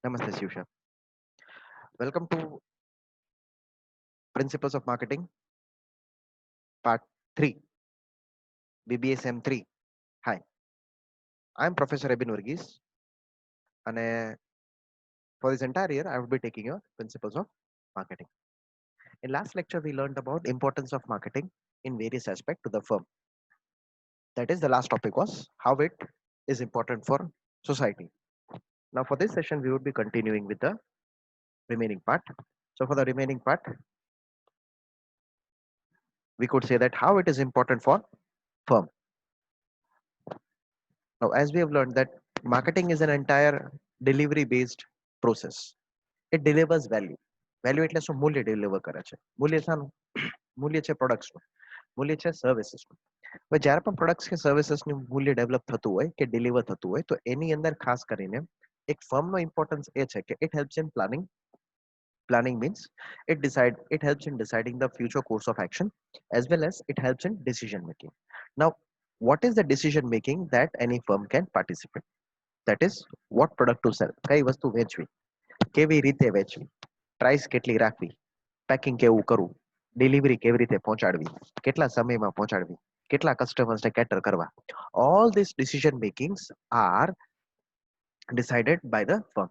Namaste, Shivsha. Welcome to Principles of Marketing, Part 3, BBSM 3. Hi, I'm Professor Ebin Varghese, and for this entire year, I will be taking your Principles of Marketing. In last lecture, we learned about importance of marketing in various aspects to the firm. That is, the last topic was how it is important for society. Now, for this session, we would be continuing with the remaining part. So, for the remaining part, we could say that how it is important for firm. Now, as we have learned that marketing is an entire delivery based process. It delivers value. Value એટલે શું? મૂલ્ય deliver કરે છે. મૂલ્ય શાનું? મૂલ્ય છે પ્રોડક્ટ્સનું, મૂલ્ય છે સર્વિસીસનું. હવે જ્યારે પણ પ્રોડક્ટ્સ કે સર્વિસીસનું મૂલ્ય ડેવલપ થતું હોય કે ડિલિવર થતું હોય તો એની અંદર ખાસ કરીને એક ફર્મનો ઇમ્પોર્ટન્સ એ છે કે it helps in planning. Planning means it helps in deciding the future course of action as well as it helps in decision making. Now, what is the decision making that any firm can participate? That is, what product to sell, કઈ વસ્તુ વેચવી, કેવી રીતે વેચવી, price કેટલી રાખવી, packing કેવું કરવું, delivery કેવી રીતે પહોંચાડવી, કેટલા સમયમાં પહોંચાડવી, કેટલા કસ્ટમર્સને કેટર કરવા. All these decision makings are decided by the firm.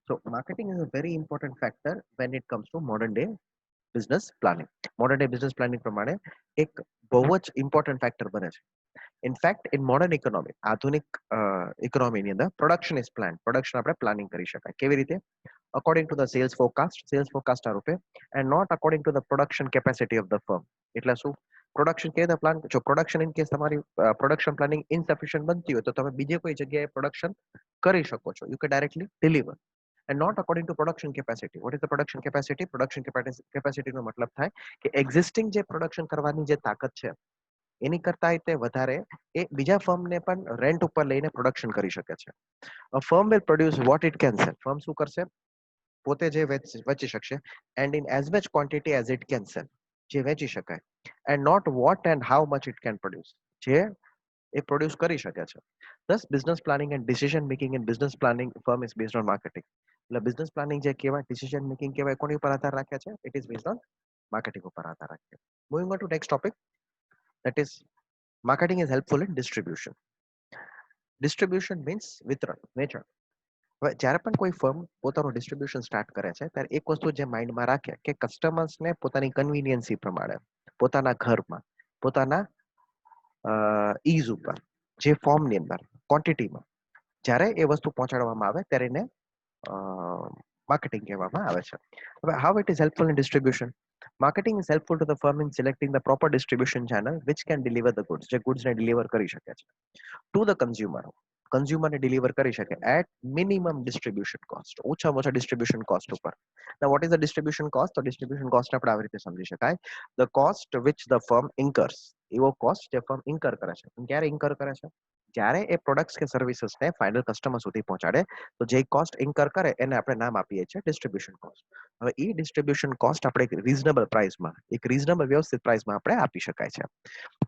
So marketing is a very important factor when it comes to modern day business planning. Modern day business planning પ્રમાણે એક બહુ જ important factor બને છે. In fact, in modern economy, આધુનિક ઇકોનોમીની અંદર production is plan. Production આપણે planning કરી શકાય. કેવી રીતે? According to the sales forecast રૂપે, and not according to the production capacity of the firm. એટલે શું? પ્રોડક્શન કેવી રીતે પ્લાન? જો પ્રોડક્શન ઇન કેસ તમારી પ્રોડક્શન પ્લાનિંગ ઇનસફિશિયન્ટ બનતી હોય તો તમે બીજે કોઈ જગ્યાએ પ્રોડક્શન કરી શકો છો. You can directly deliver. And not according to production capacity. What is the production capacity? Production capacity નો મતલબ થાય કે એક્ઝિસ્ટિંગ જે પ્રોડક્શન કરવાની જે તાકાત છે એની કરતા તે વધારે એ બીજા ફર્મને પણ રેન્ટ ઉપર લઈને પ્રોડક્શન કરી શકે છે. A firm will produce what it can sell. Firm શું કરશે? પોતે જે વેચી શકશે, and in as much quantity as it can sell. જે વેચી શકાય, and not what and how much it can produce. જે એ પ્રોડ્યુસ કરી શકે છે. Thus, business planning and decision making in business planning firm is based on marketing. એટલે business planning જે કહેવાય, ડિસિઝન મેકિંગ કહેવાય, કોની ઉપર આધાર રાખે છે? It is based on marketing ઉપર આધાર રાખે. Moving on two next topic, that is marketing is helpful in distribution. Distribution means વિતરણ, વેચાણ. હવે જ્યારે પણ કોઈ ફર્મ પોતાનું ડિસ્ટ્રીબ્યુશન સ્ટાર્ટ કરે છે ત્યારે એક વસ્તુ જે માઇન્ડમાં રાખે કે કસ્ટમર્સને પોતાની કન્વીનિયન્સી પ્રમાણે પોતાના ઘરમાં, પોતાના ઈઝ ઉપર, જે ફોર્મની અંદર, ક્વોન્ટિટીમાં જ્યારે એ વસ્તુ પહોંચાડવામાં આવે ત્યારે એને માર્કેટિંગ કહેવામાં આવે છે. હવે how it is helpful in distribution? Marketing is helpful two the firm in selecting the proper distribution channel which can deliver the goods. જે ગુડ્સને ડિલિવર કરી શકે છે ટુ ધ કન્ઝ્યુમર. કન્ઝ્યુમરને ડિલિવર કરી શકે એટ મિનિમમ ડિસ્ટ્રીબ્યુશન કોસ્ટ, ઓછામાં ઓછા distribution cost ઉપર. Now, what is the distribution cost? તો ડિસ્ટ્રીબ્યુશન કોસ્ટ આપણે આવી રીતે સમજી શકાય. The cost which the firm incurs. એવો કોસ્ટ જે ફર્મ ઇન્કર કરે છે. ક્યારે ઇન્કર કરે છે? જ્યારે એ પ્રોડક્ટ્સ કે સર્વિસીસને ફાઇનલ કસ્ટમર સુધી પહોંચાડે તો જે કોસ્ટ ઇન્કર કરે એને આપણે નામ આપીએ છીએ ડિસ્ટ્રીબ્યુશન કોસ્ટ. હવે એ ડિસ્ટ્રીબ્યુશન કોસ્ટ આપણે એક રીઝનેબલ પ્રાઇસમાં, એક રીઝનેબલ વ્યવસ્થિત પ્રાઇસમાં આપણે આપી શકાય છે.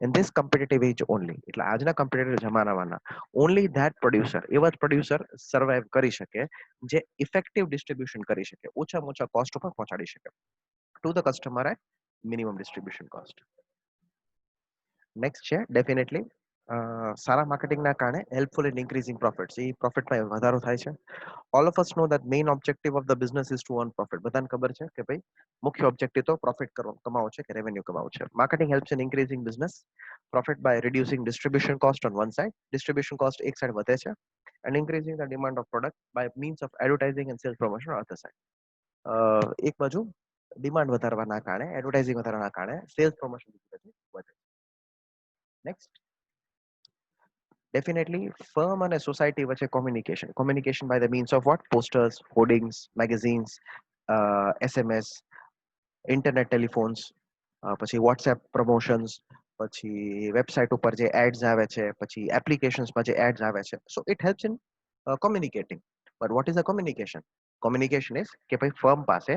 In this competitive age only, એટલે આજના કમ્પિટિટિવ જમાનામાં ઓનલી ધેટ પ્રોડ્યુસર, એવા જ પ્રોડ્યુસર સર્વાઈવ કરી શકે જે ઇફેક્ટિવ ડિસ્ટ્રીબ્યુશન કરી શકે, ઓછામાં ઓછા કોસ્ટ ઉપર પહોંચાડી શકે to the customer at minimum distribution cost. Next છે ડેફિનેટલી સારા માર્કેટિંગના કારણે હેલ્પફુલ ઇન ઇન્ક્રીઝિંગ પ્રોફિટ્સ. એ પ્રોફિટમાં વધારો થાય છે. All of us know that main objective of the business is to earn profit. બધાને ખબર છે કે ભાઈ મુખ્ય ઓબ્જેક્ટિવ તો પ્રોફિટ કમાવો છે કે રેવન્યુ કમાવો છે. Marketing helps in increasing business profit by reducing distribution cost on one side. Distribution cost એક સાઈડ વધે છે, and increasing the demand of product by means of advertising and sales promotion on the other side. એક બાજુ demand વધારવાના કારણે, advertising વધારવાના કારણે sales promotion વધે. નેક્સ્ટ, ડેફિનેટલી ફર્મ અને સોસાયટી વચ્ચે communication. Communication by the means of what? Posters, hoardings, magazines, SMS, internet telephones, પછી વોટ્સએપ પ્રમોશન્સ, પછી વેબસાઇટ ઉપર જે એડ્સ આવે છે, પછી એપ્લિકેશન્સમાં જે એડ્સ આવે છે. So it helps in communicating. But what is a communication? Communication is કે ભાઈ ફર્મ પાસે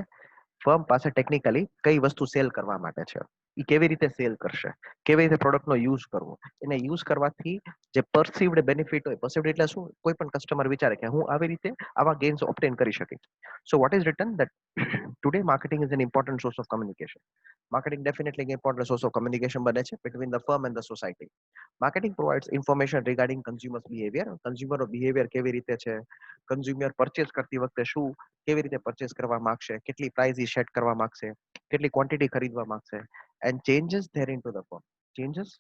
ફર્મ પાસે ટેકનિકલી કઈ વસ્તુ સેલ કરવા માટે છે, એ કેવી રીતે સેલ કરશે, કેવી રીતે પ્રોડક્ટનો યુઝ કરવો, એને યુઝ કરવાથી જે પરસીવ્ડ બેનિફિટ હોય, પરસીવ્ડ એટલે શું, કોઈ પણ કસ્ટમર વિચારે કે હું આવી રીતે આવા ગેઇન્સ ઓબ્ટેન કરી શકીશ. So what is written that today marketing is an important source of communication. Marketing definitely એક ઇમ્પોર્ટન્ટ સોર્સ ઓફ કમ્યુનિકેશન બને છે between the firm and the society. Marketing provides information regarding consumers behaviour. કન્ઝ્યુમરનો behaviour કેવી રીતે છે, consumer purchase કરતી વખતે શું કેવી રીતે પરચેસ કરવા માંગશે, કેટલી પ્રાઇસ સેટ કરવા માંગશે, કેટલી ક્વોન્ટિટી ખરીદવા માંગશે, and changes there in to the firm, changes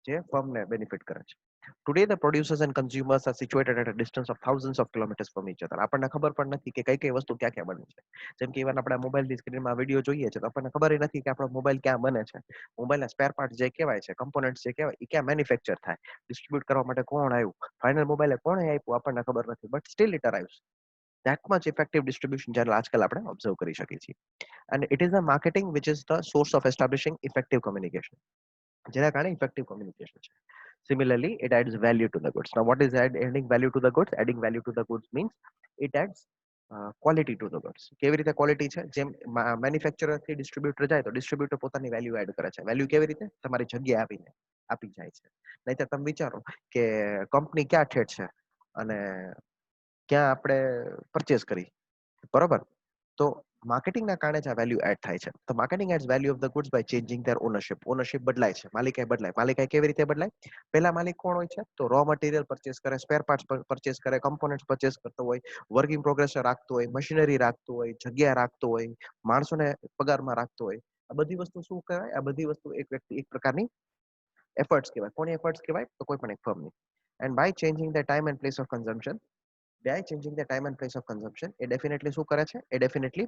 જે ફર્મને બેનિફિટ કરે છે. Today the producers and consumers are situated at a distance of thousands of kilometres from each other. આપણને ખબર પણ નથી કે કઈ કઈ વસ્તુ ક્યાં ક્યાં બને છે. જેમ કે ઇવન આપણે મોબાઈલની સ્ક્રીનમાં વિડીયો જોઈએ છે તો આપણને ખબર નથી કે આપણો મોબાઈલ ક્યાં બને છે. મોબાઈલના સ્પેર પાર્ટ જે કહેવાય છે, કમ્પોનન્ટ્સ જે કહેવાય, એ ક્યાં મેન્યુફેક્ચર થાય, ડિસ્ટ્રીબ્યુટ કરવા માટે કોણ આવ્યું, ફાઇનલ મોબાઈલ કોણે આપ્યું આપણને ખબર નથી, but still it arrives. that much effective distribution channel આજકાલ આપણે ઓબ્ઝર્વ કરી શકીએ છીએ. And it is the marketing which is the source of establishing effective communication. જેના કારણે effective communication છે. Similarly, it adds value to the goods. Now, what is adding value to the goods? Adding value to the goods means it adds quality to the goods. કેવી રીતે quality છે, જેમ manufacturer થી distributor જાય તો distributor પોતાની value add કરે છે. વેલ્યુ કેવી રીતે, તમારી જગ્યા આપીને આપી જાય છે. નહીતર તમે વિચારો કે કંપની ક્યાં ઠેઠ છે અને ક્યાં આપણે પરચેસ કરી, બરોબર? તો માર્કેટિંગના કારણે જ આ વેલ્યુ એડ થાય છે. તો marketing adds value of the goods by changing their ownership. Ownership બદલાય છે, માલિકાઈ બદલાય. માલિકાઈ કેવી રીતે બદલાય? પહેલા માલિક કોણ હોય છે? તો રો મટીરિયલ પરચેસ કરે, સ્પેર પાર્ટ્સ પરચેસ કરે, કમ્પોનન્ટ્સ પરચેસ કરતો હોય, વર્ક ઇન પ્રોગ્રેસ રાખતો હોય, મશીનરી રાખતો હોય, જગ્યા રાખતો હોય, માણસોને પગારમાં રાખતો હોય. આ બધી વસ્તુ શું કહેવાય? આ બધી વસ્તુ એક વ્યક્તિ, એક પ્રકારની એફર્ટ્સ કહેવાય. કોની એફર્ટ્સ કહેવાય? તો કોઈ પણ એક ફર્મની. And by changing the time and place of consumption, by changing the time and place of consumption, એ ડેફિનેટલી શું કરે છે? એ ડેફિનેટલી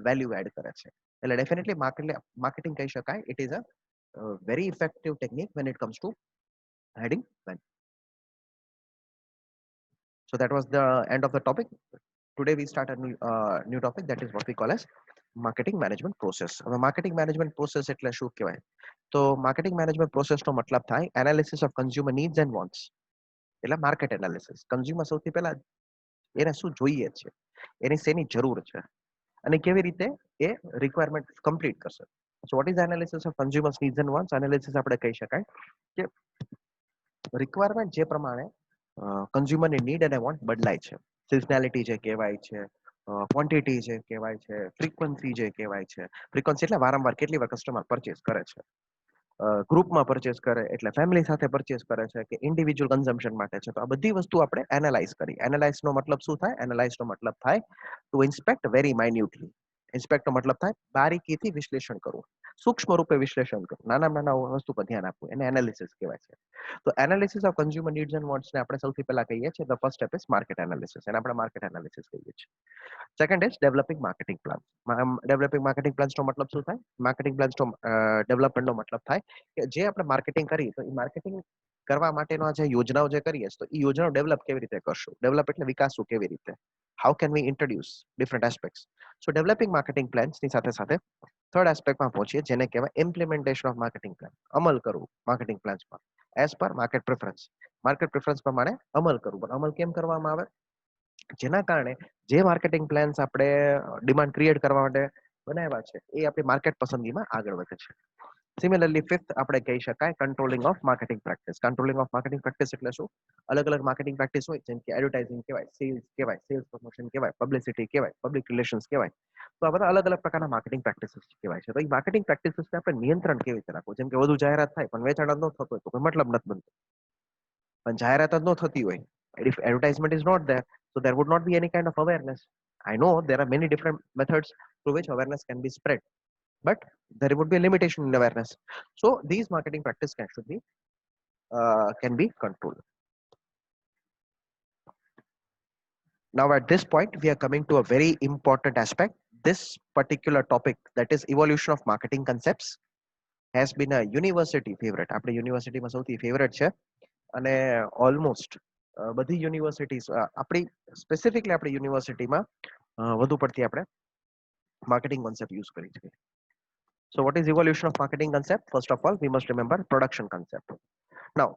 વેલ્યુ એડ કરે છે. એટલે ડેફિનેટલી માર્કેટિંગ કહી શકાય it is a very effective technique when it comes to adding value. So that was the end of the topic. Today we start a new topic, that is what we call as marketing management process. હવે marketing management process એટલે શું કહેવાય? તો marketing management process નો મતલબ થાય analysis of consumer needs and wants. એટલે market analysis. Consumer સૌથી પહેલા એને શું જોઈએ છે, એની શેની જરૂર છે અને કેવી રીતે એ રિક્વાયરમેન્ટ કમ્પ્લીટ કરશે. સો what is analysis of consumers needs and wants? Analysis આપણે કહી શકાય કે રિક્વાયરમેન્ટ જે પ્રમાણે કન્ઝ્યુમરની નીડ અને વોન્ટ બદલાય છે, સિઝનાલિટી જે કહેવાય છે, ક્વોન્ટિટી જે કહેવાય છે, ફ્રીક્વન્સી જે કહેવાય છે. ફ્રીક્વન્સી એટલે વારંવાર કેટલી વાર કસ્ટમર પરચેસ કરે છે, ગ્રુપમાં પરચેસ કરે એટલે ફેમિલી સાથે પરચેસ કરે છે કે ઇન્ડિવિજ્યુઅલ કન્ઝમ્પશન માટે છે. તો આ બધી વસ્તુ આપણે એનાલાઇઝ કરી. એનાલાઇઝ નો મતલબ શું થાય? એનાલાઇઝ નો મતલબ થાય ટુ ઇન્સ્પેક્ટ વેરી માઇન્યુટલી. ઇન્સ્પેક્ટ નો મતલબ થાય બારીકીથી વિશ્લેષણ કરવું, સૂક્ષ્મ રૂપે વિશ્લેષણ કરવું, નાના વસ્તુ પર ધ્યાન આપવું, એને એનાલિસિસ કહેવાય છે. તો analysis of consumer needs and wants ને આપણે સૌથી પહેલા કહીએ છીએ the first step is market analysis. એને આપણે માર્કેટ એનાલિસિસ કહીએ છીએ. Second is developing marketing plan. Developing marketing plans નો મતલબ શું થાય? માર્કેટિંગ પ્લાન્સ નો ડેવલપમેન્ટ નો મતલબ થાય કે જે આપણે માર્કેટિંગ કરીએ તો એ માર્કેટિંગ કરવા માટેનો જે યોજનાઓ જે કરીએ તો એ યોજનાઓ ડેવલપ કેવી રીતે કરશું? ડેવલપ એટલે વિકાસવું કેવી રીતે? How can we introduce different aspects? So developing marketing પ્લાન્સની સાથે સાથે થર્ડ એસ્પેક્ટમાં પહોંચીએ જેને કહેવાય ઇમ્પ્લિમેન્ટેશન ઓફ માર્કેટિંગ પ્લાન. અમલ કરવું માર્કેટિંગ પ્લાન્સમાં as per market preference. Market preference પ્રમાણે અમલ કરવું. પણ અમલ કેમ કરવામાં આવે? જેના કારણે જે માર્કેટિંગ પ્લાન્સ આપણે ડિમાન્ડ ક્રિએટ કરવા માટે બનાવ્યા છે એ આપણી માર્કેટ પસંદગીમાં આગળ વધે છે. સિમિલરલી ફિફ્થ આપણે કહી શકાય controlling of marketing practice. Controlling of marketing practice એટલે શું? અલગ અલગ માર્કેટિંગ પ્રેક્ટિસ હોય, જેમ કે એડવર્ટાઇઝિંગ કહેવાય, સેલ્સ કહેવાય, સેલ્સ પ્રમોશન કહેવાય, પબ્લિસિટી કહેવાય, પબ્લિક રિલેશન્સ કહેવાય. તો આ બધા અલગ અલગ પ્રકારના માર્કેટિંગ પ્રેક્ટિસીસ કહેવાય છે. તો એ માર્કેટિંગ પ્રેક્ટિસીસને આપણે નિયંત્રણ કેવી રીતે રાખવું? જેમ કે વધુ જાહેરાત થાય પણ વેચાણ જ ન થતું હોય તો કોઈ મતલબ નથી બનતો. પણ જાહેરાત જ ન થતી હોય, if advertisement is not there, so there would not be any kind of awareness. I know there are many different methods through which awareness can be spread, but there would be a limitation in awareness. So these marketing practice can be controlled. Now at this point we are coming to a very important aspect. This particular topic, that is evolution of marketing concepts, has been a university favorite. આપણે યુનિવર્સિટીમાં સૌથી favourite છે અને almost બધી universities આપણી specifically આપણી યુનિવર્સિટીમાં વધુ પડતી આપણે માર્કેટિંગ કોન્સેપ્ટ યુઝ કરી છે. So what is evolution of marketing concept? First of all, we must remember production concept. Now,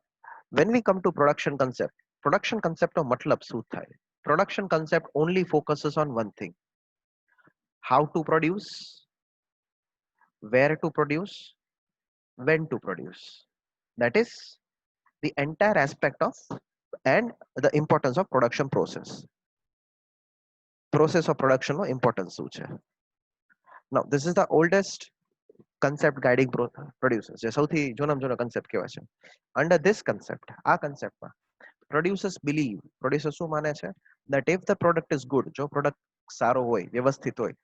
when we come to production concept નો મતલબ શું થાય? Production concept only focuses on one thing: how to produce, where to produce, when to produce. That is the entire aspect of and the importance of production process of production no importance શું છે. Now this is the oldest concept guiding producers, જે સૌથી જૂનામાં જૂનો concept કહેવાય છે. Under this concept, આ conceptમાં producers believe, producers શું માને છે, that if the product is good, જો product સારો હોય, વ્યવસ્થિત હોય,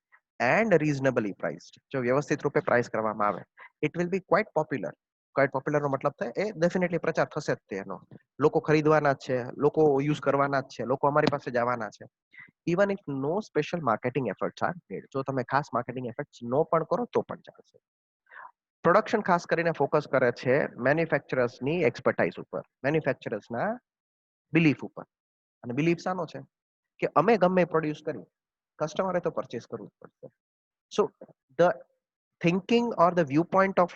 and reasonably priced, જો વ્યવસ્થિત રૂપે price કરવામાં આવે, it will be quite popular. Quite popular નો મતલબ થાય એ ડેફિનેટલી પ્રચાર થશે જ તેનો, લોકો ખરીદવાના જ છે, લોકો યુઝ કરવાના જ છે, લોકો અમારી પાસે જવાના છે. Even if no special marketing efforts are made, જો તમે ખાસ માર્કેટિંગ એફર્ટ્સ નો પણ કરો તો પણ ચાલશે. પ્રોડક્શન ખાસ કરીને ફોકસ કરે છે મેન્યુફેક્ચરર્સની એક્સપર્ટાઇઝ ઉપર, મેન્યુફેક્ચરર્સના બિલીફ ઉપર. અને બિલીફ શાનો છે કે અમે ગમે પ્રોડ્યુસ કરી કસ્ટમરે તો પરચેસ કરવું જ પડશે. સો the thinking or the viewpoint of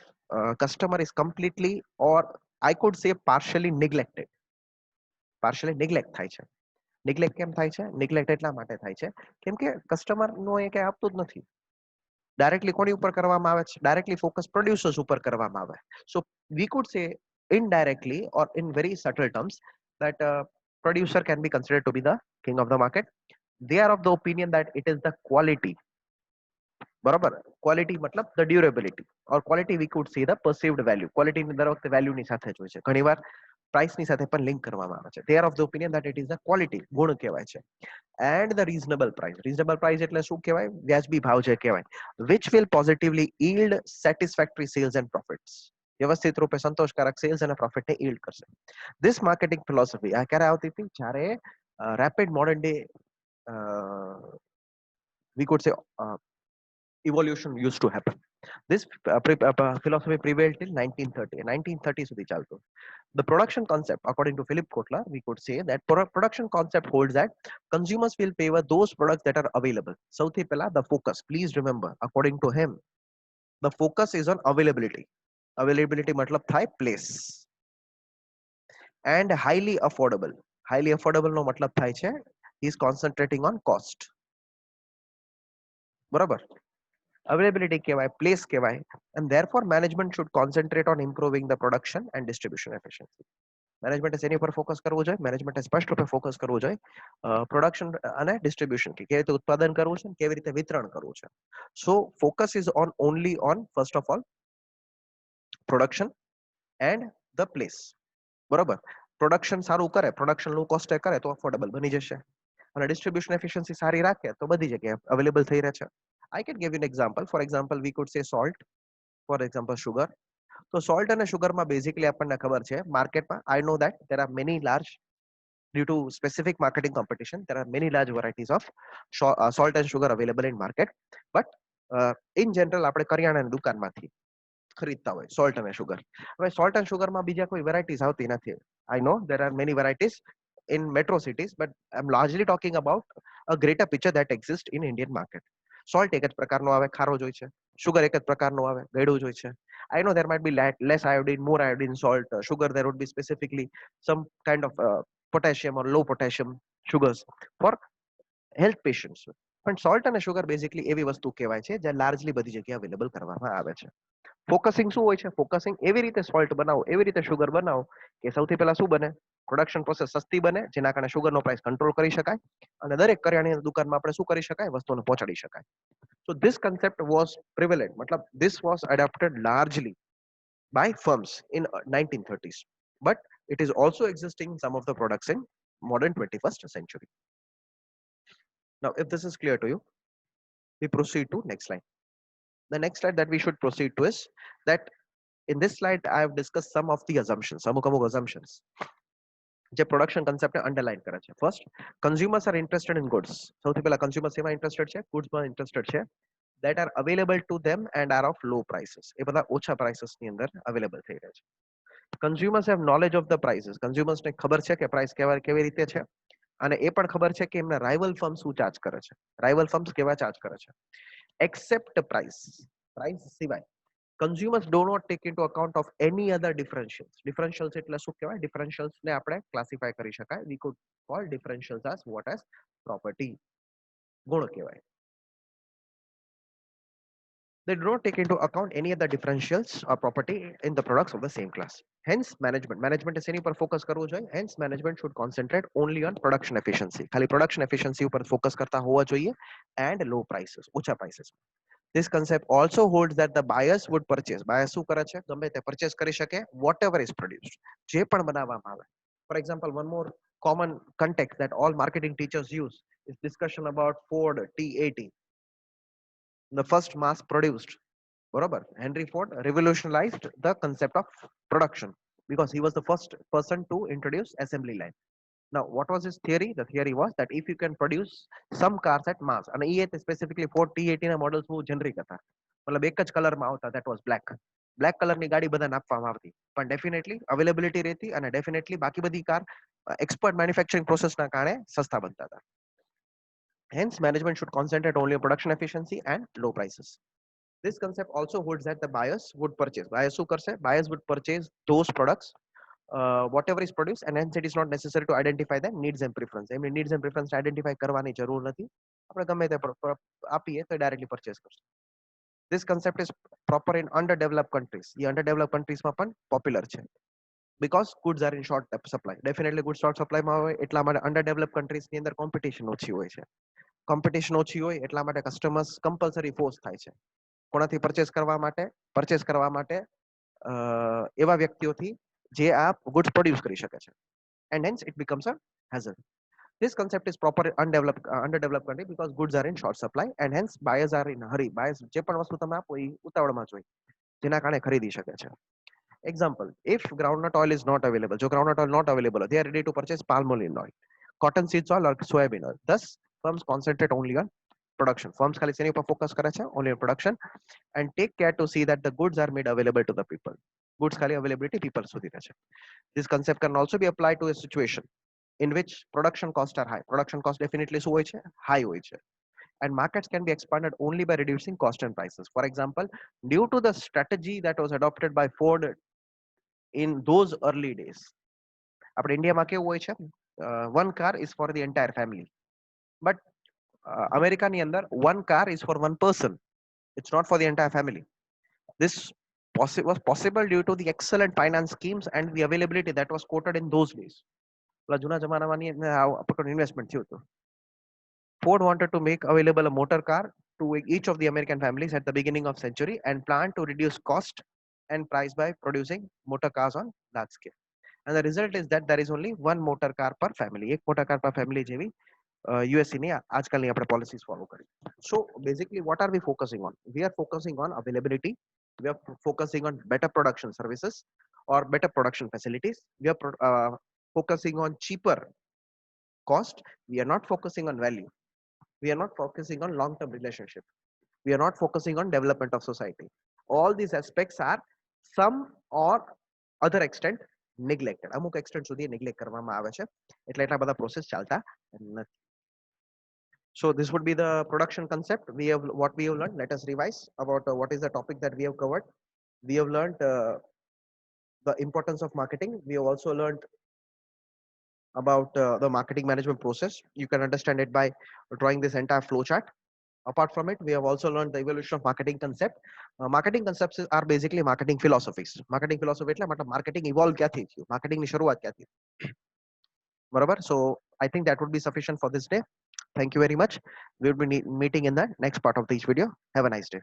customer is completely, or I could say partially neglected. Partially neglect થાય છે. neglect કેમ થાય છે? neglect એટલા માટે થાય છે કેમ કે કસ્ટમર નો એ કઈ આપતું જ નથી. ડાયરેક્ટલી કોની ઉપર કરવામાં આવે છે? ડાયરેક્ટલી ફોકસ પ્રોડ્યુસર્સ ઉપર કરવામાં આવે. સો we could say indirectly or in very subtle terms that producer can be considered to be the king of the market. They are of the opinion that it is the quality. બરાબર, quality મતલબ the durability, or quality we could see the perceived value. ક્વોલિટીની દર વખતે વેલ્યુની સાથે જ હોય છે, ઘણીવાર પ્રાઇસની સાથે પણ લિંક કરવામાં આવે છે. They are of the opinion that it is the quality, ગુણ કહેવાય છે. And the reasonable price, reasonable price એટલે શું કહેવાય? વ્યાજબી ભાવ જે કહેવાય, which will positively yield satisfactory sales and profits. વ્યવસ્થિત રૂપે સંતોષકારક સેલ્સ અને પ્રોફિટને ઈલ્ડ કરશે. ધીસ માર્કેટિંગ ફિલોસોફી આ ક્યારે આવતી હતી? જ્યારે rapid modern day we could say evolution used to happen. This philosophy prevailed till 1930. 1930 સુધી ચાલતો. The production concept, according to Philip Kotler, we could say that production concept holds that consumers will favor those products that are available. સૌથી પહેલા the focus, please remember, according to him, the focus is on availability. Availability મતલબ થાય place. And highly affordable. Highly affordable નો મતલબ થાય છે he is concentrating on cost. બરાબર, availability કહેવાય, place કહેવાય, and therefore management should concentrate on improving the production and distribution efficiency. મેનેજમેન્ટે એની ઉપર focus કરવું જોઈએ, મેનેજમેન્ટે સ્પષ્ટ રૂપે ફોકસ કરવું જોઈએ પ્રોડક્શન અને ડિસ્ટ્રીબ્યુશન, કે કેવી રીતે ઉત્પાદન કરવું છે, કેવી રીતે વિતરણ કરવું છે. So focus is on only on first of all production and the place. બરોબર, પ્રોડક્શન સારું કરે, પ્રોડક્શન લો કોસ્ટે કરે તો અફોર્ડેબલ બની જશે, અને ડિસ્ટ્રીબ્યુશન એફિશિયન્સી સારી રાખે તો બધી જગ્યાએ અવેલેબલ થઈ રહે છે. I can give you an example. For example, we could say salt. For example, sugar. So salt and sugar ma basically આપણને ખબર છે માર્કેટમાં, I know that there are many large, due to specific marketing competition, there are many large varieties of salt and sugar available in market. But in general આપણે કરિયાણાની દુકાનમાંથી ખરીદતા હોય salt અને sugar. હવે salt and sugar માં બીજા કોઈ varieties આવતી નથી. I know there are many varieties in metro cities, but I'm largely talking about a greater picture that exists in Indian market. Salt એક જ પ્રકારનો આવે, ખારો જ હોય છે. Sugar એક જ પ્રકારનો આવે, ગળ્યું જ હોય છે. I know there might be less iodine, more iodine salt. Sugar there would be specifically some kind of potassium or low potassium sugars for health patients. પણ salt અને sugar basically એવી વસ્તુ કહેવાય છે જે લાર્જલી બધી જગ્યાએ અવેલેબલ કરવામાં આવે છે. ફોકસિંગ શું હોય છે? ફોકસિંગ એવી રીતે સોલ્ટ બનાવો, એવી રીતે સુગર બનાવો કે સૌથી પહેલા શું બને? પ્રોડક્શન પ્રોસેસ સસ્તી બને, જેના કારણે સુગરનો પ્રાઇસ કંટ્રોલ કરી શકાય, અને દરેક કરિયાણાની દુકાનમાં આપણે શું કરી શકાય? વસ્તુને પહોંચાડી શકાય. So this concept was prevalent. Matlab, this was adopted largely by firms in 1930s, but it is also existing some of the products in modern 21st century. Now, if this is clear to you, we proceed to next slide. The next slide that we should proceed to is that in this slide I have discussed some of the assumptions, અમુક assumptions જે production કન્સેપ્ટને underline કરે છે. First, consumers are interested in goods. સૌથી પહેલા consumers એમાં interested છે, ગુડ્સમાં ઇન્ટરેસ્ટેડ છે, that are available to them and are of low prices. એ બધા ઓછા પ્રાઇસીસની અંદર અવેલેબલ થઈ રહ્યા છે. Consumers have knowledge of the prices. કન્ઝ્યુમર્સને ખબર છે કે પ્રાઇસ કેવી રીતે છે, અને એ પણ ખબર છે કે એમના રાઇવલ ફર્મ શું ચાર્જ કરે છે, રાઇવલ ફર્મ્સ કેવા ચાર્જ કરે છે. એક્સેપ્ટ પ્રાઇસ, પ્રાઇસ સિવાય consumers do not take into account of any other differentials. Differentials એટલે શું કહેવાય? Differentials ને આપણે ક્લાસિફાય કરી શકાય. We could call differentials as what as property, ગુણ કહેવાય. They do not take into account any other differentials or property in the products of the same class. Hence, management is any पर focus करવો જોઈએ. Hence, management should concentrate only on production efficiency. खाली production efficiency ऊपर focus करता हुआ જોઈએ and low prices, ऊंचा prices. This concept also holds that the buyers would purchase. Buyers શું કરે છે? ગમે તે purchase કરી શકે whatever is produced. જે પણ બનાવવામાં આવે. For example, one more common context that all marketing teachers use is discussion about Ford T80, the first mass produced. Barabar. Henry Ford revolutionized the concept of production because he was the first person to introduce assembly line. Now, what was his theory? The theory was that if you can produce some cars at mass, and specifically Ford T80 models બહુ generic હતા. મતલબ એક જ કલરમાં આવતા, that was black. Black કલરની ગાડી બધાને આપવામાં આવતી, પણ ડેફિનેટલી અવેલેબિલિટી રહેતી અને ડેફિનેટલી બાકી બધી કાર એક્સપર્ટ મેન્યુફેક્ચરિંગ પ્રોસેસના કારણે સસ્તા બનતા હતા. Hence, management should concentrate only on production efficiency and low prices. This concept also holds that the buyers would purchase. Buyers શું કરશે? Buyers would purchase those products, whatever is produced, and hence it is not necessary to identify the needs and preference. I mean, needs and preference identify કરવાની જરૂર નથી. આપણે ગમે તે આપીએ તો directly purchase કરશે. This concept is proper in underdeveloped countries. The underdeveloped countries માં પણ popular છે. Because goods are in short supply. Definitely goods short supply માં હોય એટલા માટે underdeveloped countries ની અંદર competition ઓછી હોય છે. Competition ઓછી હોય એટલા માટે customers compulsory force થાય છે. કોનાથી પરચેસ કરવા માટે એવા વ્યક્તિઓથી જે આ ગુડ્સ પ્રોડ્યુસ કરી શકે છે, and hence it becomes a hazard. This concept is proper underdeveloped country because goods are in short supply and hence buyers are in a hurry. Buyers જે પણ વસ્તુ તમે આપો એ ઉતાવળમાં જોઈ જેના કારણે ખરીદી શકે છે. Example, if groundnut oil is not available, જો groundnut oil not available, they are ready to purchase palm oil, cotton seeds oil or soybean oil. Thus, firms concentrate only on production. Firms ખાલી શેની ઉપર focus કરે છે? Only on production, and take care to see that the goods are made available to the people. Goods ખાલી availability people સુધી રહે છે. This concept can also be applied to a situation in which production costs are high. Production cost definitely શું હોય છે? High હોય છે. And markets can be expanded only by reducing cost and prices. For example, due to the strategy that was adopted by Ford in those early days, આપણે ઇન્ડિયામાં કેવું હોય છે? One car is for the entire family. But અમેરિકાની અંદર one car is for one person. It's not for the entire family. This was possible due to the excellent finance schemes and the availability that was quoted in those days. જૂના જમાનામાં investment થયું હતું. Ford wanted to make available a motor car to each of the American families at the beginning of century and planned to reduce cost and price by producing motor cars on large scale. And the result is that there is only one motor car per family. એક motor car per family જેવી USC ની આજકાલની આપણે policies follow કરી. So basically, what are we focusing on? We are focusing on availability. We are focusing on better production services or better production facilities. We are focusing on cheaper cost. We are not focusing on value. We are not focusing on long-term relationship. We are not focusing on development of society. All these aspects are some or other extent neglected. અમુક extent સુધી neglect કરવામાં આવે છે. એટલે એટલા બધા process ચાલતા નથી. So this would be the production concept. What we have learned. Let us revise about what is the topic that we have covered. We have learned the importance of marketing. We have also learned about the marketing management process. You can understand it by drawing this entire flow chart. Apart from it, we have also learned the evolution of marketing concept. Marketing concepts are basically marketing philosophies. Marketing philosophy એટલે મતલબ marketing evolve ક્યાંથી થયું? Marketing ની શરૂઆત ક્યાંથી? બરાબર? So I think that would be sufficient for this day. Thank you very much. We will be meeting in the next part of this video. Have a nice day.